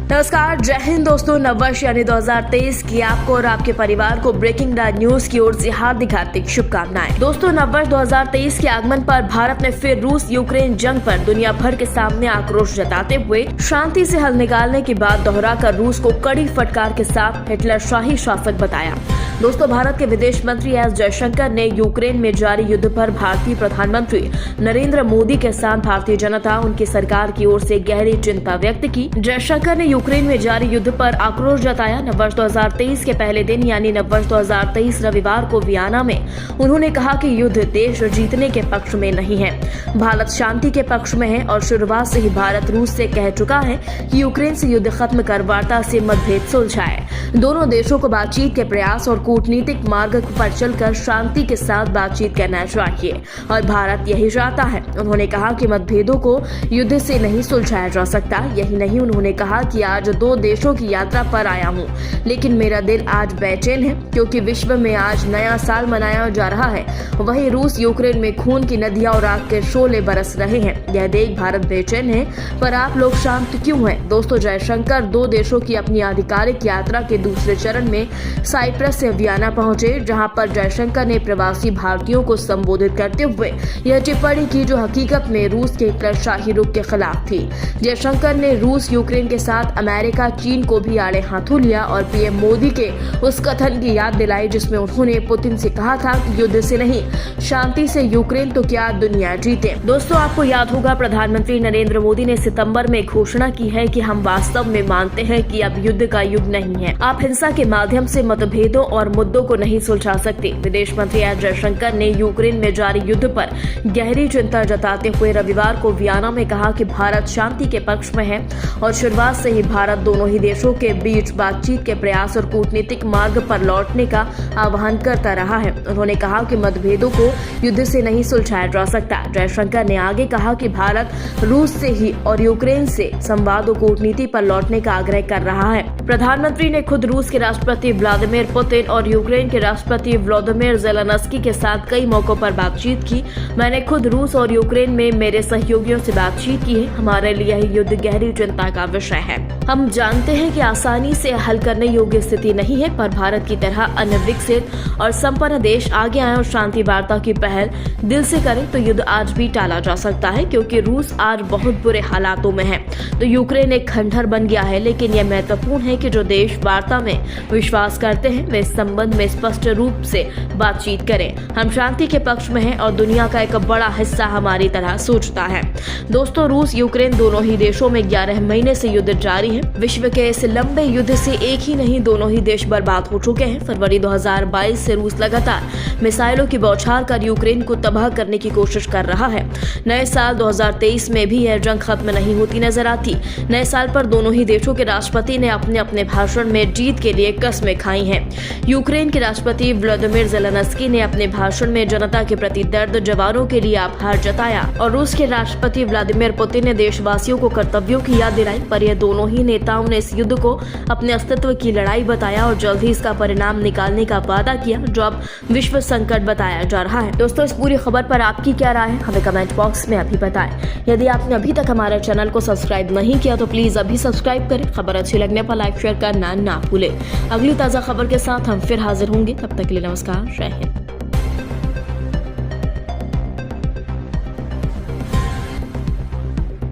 नमस्कार, जय हिंद दोस्तों। नववर्ष यानी 2023 की आपको और आपके परिवार को ब्रेकिंग न्यूज की ओर से हार्दिक हार्दिक शुभकामनाएं। दोस्तों, नववर्ष 2023 के आगमन पर भारत ने फिर रूस यूक्रेन जंग पर दुनिया भर के सामने आक्रोश जताते हुए शांति से हल निकालने की बात दोहराकर रूस को कड़ी फटकार के साथ हिटलरशाही शासक बताया। दोस्तों, भारत के विदेश मंत्री एस जयशंकर ने यूक्रेन में जारी युद्ध पर भारतीय प्रधानमंत्री नरेंद्र मोदी के साथ भारतीय जनता उनकी सरकार की ओर से गहरी चिंता व्यक्त की। जयशंकर ने यूक्रेन में जारी युद्ध पर आक्रोश जताया। नववर्ष 2023 के पहले दिन यानी नववर्ष 2023 रविवार को वियना में उन्होंने कहा कि युद्ध देश जीतने के पक्ष में नहीं है, भारत शांति के पक्ष में है और शुरुआत से ही भारत रूस से कह चुका है कि यूक्रेन से युद्ध खत्म कर वार्ता से मतभेद सुलझाए। दोनों देशों को बातचीत के प्रयास और कूटनीतिक मार्ग पर चलकर शांति के साथ बातचीत करना चाहिए और भारत यही चाहता है। उन्होंने कहा कि मतभेदों को युद्ध से नहीं सुलझाया जा सकता। यही नहीं, उन्होंने कहा कि आज दो देशों की यात्रा पर आया हूँ, लेकिन मेरा दिल आज बेचैन है क्योंकि विश्व में आज नया साल मनाया जा रहा है। वहीं रूस यूक्रेन में खून की नदियां और आग के शोले बरस रहे हैं। यह देख भारत बेचैन है, पर आप लोग शांत क्यों हैं? दोस्तों, जयशंकर दो देशों की अपनी आधिकारिक यात्रा के दूसरे चरण में साइप्रस से वियना पहुंचे, जहां पर जयशंकर ने प्रवासी भारतीयों को संबोधित करते हुए यह टिप्पणी की जो हकीकत में रूस के हिटलरशाही रुख के खिलाफ थी। जयशंकर ने रूस यूक्रेन के साथ अमेरिका चीन को भी आड़े हाथों लिया और पीएम मोदी के उस कथन की याद दिलाई जिसमें उन्होंने पुतिन से कहा था कि युद्ध से नहीं, शांति से यूक्रेन तो क्या दुनिया जीते। दोस्तों, आपको याद होगा प्रधानमंत्री नरेंद्र मोदी ने सितंबर में घोषणा की है कि हम वास्तव में मानते हैं कि अब युद्ध का युग नहीं है। आप हिंसा के माध्यम से मतभेदों और मुद्दों को नहीं सुलझा सकते। विदेश मंत्री एस जयशंकर ने यूक्रेन में जारी युद्ध पर गहरी चिंता जताते हुए रविवार को वियना में कहा कि भारत शांति के पक्ष में है और शुरुआत से ही भारत दोनों ही देशों के बीच बातचीत के प्रयास और कूटनीतिक मार्ग पर लौटने का आह्वान करता रहा है। उन्होंने कहा कि मतभेदों को युद्ध से नहीं सुलझाया जा सकता। जयशंकर ने आगे कहा कि भारत रूस से ही और यूक्रेन से संवाद और कूटनीति पर लौटने का आग्रह कर रहा है। प्रधानमंत्री ने खुद रूस के राष्ट्रपति व्लादिमीर पुतिन और यूक्रेन के राष्ट्रपति वोलोदिमीर ज़ेलेंस्की के साथ कई मौकों पर बातचीत की। मैंने खुद रूस और यूक्रेन में मेरे सहयोगियों से बातचीत की है। हमारे लिए यह युद्ध गहरी चिंता का विषय है। हम जानते हैं कि आसानी से हल करने योग्य स्थिति नहीं है, पर भारत की तरह अन्य विकसित और संपन्न देश आगे आए और शांति वार्ता की पहल दिल से करें तो युद्ध आज भी टाला जा सकता है, क्योंकि रूस आज बहुत बुरे हालातों में है तो यूक्रेन एक खंडहर बन गया है। लेकिन यह महत्वपूर्ण है कि जो देश वार्ता में विश्वास करते हैं वे इस संबंध में स्पष्ट रूप से बातचीत करें। हम शांति के पक्ष में हैं और दुनिया का एक बड़ा हिस्सा हमारी तरह सोचता है। दोस्तों, रूस यूक्रेन दोनों ही देशों में 11 महीने से युद्ध जारी है। विश्व के इस लंबे युद्ध से एक ही नहीं, दोनों ही देश बर्बाद हो चुके हैं। फरवरी 2022 से रूस लगातार मिसाइलों की बौछार कर यूक्रेन को तबाह करने की कोशिश कर रहा है। नए साल 2023 में भी यह जंग खत्म नहीं होती नजर आती। नए साल पर दोनों ही देशों के राष्ट्रपति ने अपने अपने भाषण में जीत के लिए कस्में खाई हैं। यूक्रेन के राष्ट्रपति व्लादिमीर ज़ेलेंस्की ने अपने भाषण में जनता के प्रति दर्द, जवानों के लिए आभार जताया और रूस के राष्ट्रपति व्लादिमीर पुतिन ने देशवासियों को कर्तव्यों की याद दिलाई। पर यह दोनों ही नेताओं ने इस युद्ध को अपने अस्तित्व की लड़ाई बताया और जल्द ही इसका परिणाम निकालने का वादा किया, जो अब विश्व संकट बताया जा रहा है। दोस्तों, इस पूरी खबर पर आपकी क्या राय है, हमें कमेंट बॉक्स में अभी बताएं। यदि आपने अभी तक हमारे चैनल को सब्सक्राइब नहीं किया तो प्लीज अभी सब्सक्राइब करें। खबर अच्छी लगने पर लाइक शेयर करना ना भूलें। अगली ताजा खबर के साथ हम फिर हाजिर होंगे। तब तक के लिए नमस्कार, जय हिंद।